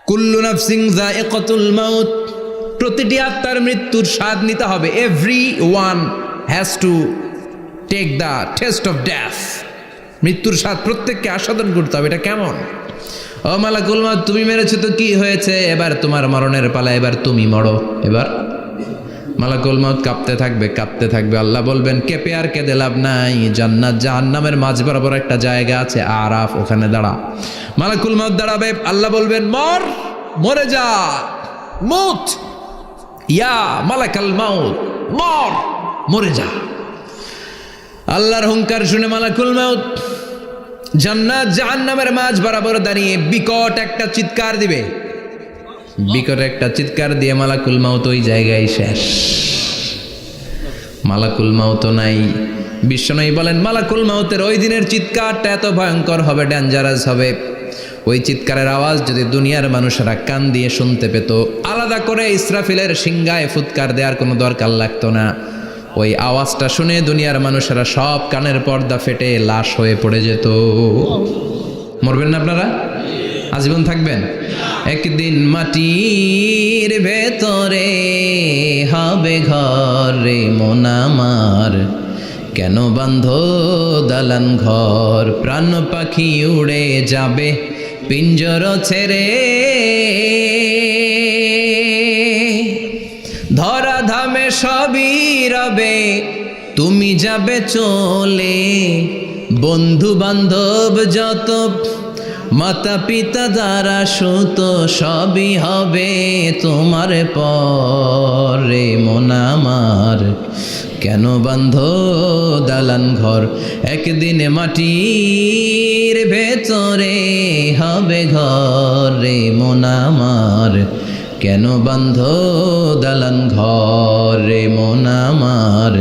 কুল্লু নাফসিন যায়িকাতুল মাউত, প্রতিটি আত্মার মৃত্যুর স্বাদ নিতে হবে। Everyone has to take the test of death. মৃত্যুর স্বাদ প্রত্যেককে আস্বাদন করতে হবে। এটা কেমন? ও মালাকুল মাউত, তুমি মেরেছো তো কি হয়েছে, এবার তোমার মরণের পালা, এবার তুমি মরো। এবার মালাকুল মাউত কাঁপতে থাকবে, কাঁপতে থাকবে। আল্লাহ বলবেন কেঁপে আর কেঁদে লাভ নাই, জান্নাত জাহান্নামের মাঝ বরাবর একটা জায়গা আছে আরাফ, ওখানে দাঁড়া। মালাকুল মাউত দাঁড়াবে, আল্লাহ বলবেন মর, মরে যা, মুত ইয়া মালাকাল মাউত, মর, মরে যা। আল্লাহর হুঙ্কার শুনে মালাকুল মাউত জান্নাত জাহান্নামের মাঝ বরাবর দাঁড়িয়ে বিকট একটা চিৎকার দিবে। বিকট একটা চিৎকার দিয়ে মালাকুল মাউত ওই জায়গায় শেষ। মালাকুল মাউত নাই। বিশ্বনবী বলেন মালাকুল মাউতের ওই দিনের চিৎকারটা এত ভয়ঙ্কর হবে, ডেঞ্জারাস হবে। ওই চিৎকারের আওয়াজ যদি দুনিয়ার মানুষেরা কান দিয়ে শুনতে পেত, আলাদা করে ইসরাফিলের সিংহায় ফুৎকার দেওয়ার কোনো দরকার লাগতো না। ওই আওয়াজটা শুনে দুনিয়ার মানুষেরা সব কানের পর্দা ফেটে লাশ হয়ে পড়ে যেত। মরবেন না আপনারা? আজীবন থাকবেন? একদিন মাটির ভেতরে হবে ঘর রে মন আমার, কেন বান্ধ দালান ঘর, প্রাণ পাখি উড়ে যাবে পিঞ্জর ছেড়ে, ধরা ধামে সবই রবে তুমি যাবে চলে, বন্ধু বান্ধব যত মাতা পিতা দ্বারা সুত সবই হবে তোমার পরে মন আমার, কেন বান্ধ দালান ঘর, একদিন মাটির ভেতরে হবে ঘর রে মন আমার, কেন বান্ধ দালান ঘর রে মন আমার,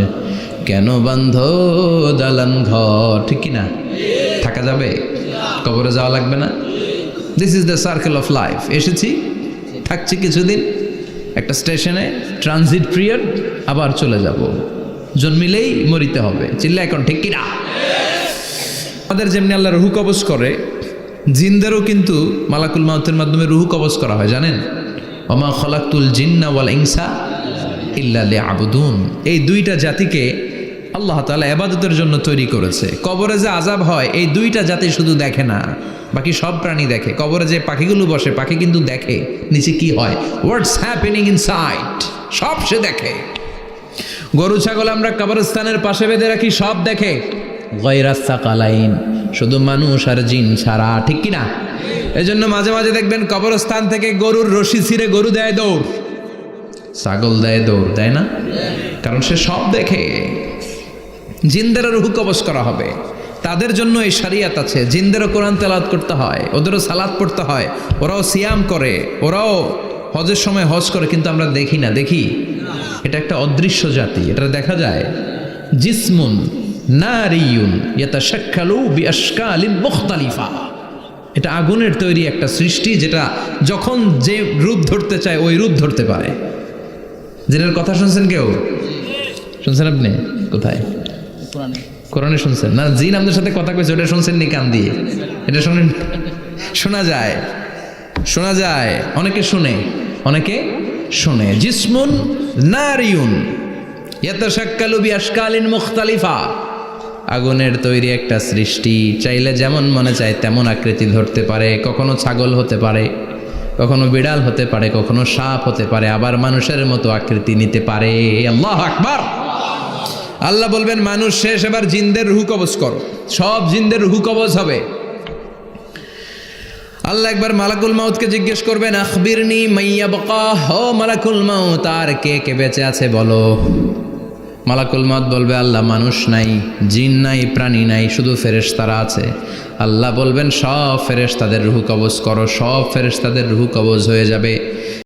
কেন বান্ধ দালান ঘর। ঠিক কিনা? থাকা যাবে? কবরে যাওয়া লাগবে না? This is the circle of life. এসেছি, থাকছি কিছুদিন, একটা স্টেশনে ট্রানজিট পিরিয়ড, আবার চলে যাব। জন্মিলেই মরিতে হবে। চিল্লা এখন ঠিক কিনা? আমাদের যেমনি আল্লাহ রুহু কবজ করে, জিনদেরও কিন্তু মালাকুল মাউতের মাধ্যমে রুহু কবজ করা হয়, জানেন? ওমা খলাকতুল জিন্না ওয়াল ইনসা ইল্লা লিয়াবুদুন। এই দুইটা জাতিকে আল্লাহ তাআলা ইবাদতের জন্য তৈরি করেছে। কবরে যে আযাব হয় এই দুইটা জাতি শুধু দেখে না, বাকি সব প্রাণী দেখে। কবরে যে পাখিগুলো বসে, পাখি কিন্তু দেখে নিচে কি হয়, হোয়াটস হ্যাপেনিং ইনসাইড, সব সে দেখে। গরু ছাগল আমরা কবরস্থানের পাশে বেঁধে রাখি, সব দেখে। গায়রাস সাকালাইন, শুধু মানুষ আর জিন ছাড়া। ঠিক কিনা? এজন্য মাঝে মাঝে দেখবেন কবরস্থান থেকে গরুর রশি ছিঁড়ে গরু দেয় দৌড়, ছাগল দেয় দৌড়, দেয় না? কারণ সে সব দেখে। জিনদেরও রুহু কবজ করা হবে, তাদের জন্য এই শরিয়ত আছে। জিনদেরও কোরআন তেলাওয়াত করতে হয়, ওদেরও সালাত পড়তে হয়, ওরাও সিয়াম করে, ওরাও হজের সময় হজ করে, কিন্তু আমরা দেখি না। দেখি? এটা একটা অদৃশ্য জাতি, এটা দেখা যায়। জিসমুন নারিয়ুন ইয়াতাশাক্কালু বিআশকালিন মুখতালিফা, এটা আগুনের তৈরি একটা সৃষ্টি, যেটা যখন যে রূপ ধরতে চায় ওই রূপ ধরতে পারে। জিনের কথা শুনছেন কেউ? শুনছেন আপনি? কোথায়? কোরআনে শুনছেন না? জিন আমাদের সাথে কথা কইছে, ওটা শুনছেন নি কান দিয়ে? এটা শোনেন? শোনা যায়, শোনা যায়। অনেকে শুনে, অনেকে শুনে। জিসমুন নারিয়ুন ইয়াতাশাক্কালু বিআশকালিন মুখতালিফা, আগুনের তৈরি একটা সৃষ্টি, চাইলে যেমন মনে চায় তেমন আকৃতি ধরতে পারে। কখনো ছাগল হতে পারে, কখনো বিড়াল হতে পারে, কখনো সাপ হতে পারে, আবার মানুষের মতো আকৃতি নিতে পারে। আল্লাহু আকবার। আল্লাহ বলবেন মানুষ শেষ, এবার জিনদের রুহু কবজ করো। সব জিনদের রুহু কবজ হবে। আল্লাহ একবার মালাকুল মাউতকে জিজ্ঞেস করবেন আখবিরনি মাইয়া বাকা, ও মালাকুল মাউত আর কে কে বেঁচে আছে বলো। মালাকুল মাউত বলবে আল্লাহ মানুষ নাই, জিন নাই, প্রাণী নাই, শুধু ফেরেশতারা আছে। আল্লাহ বলবেন সব ফেরেশতাদের রুহু কবজ করো। সব ফেরেশতাদের রুহু কবজ হয়ে যাবে।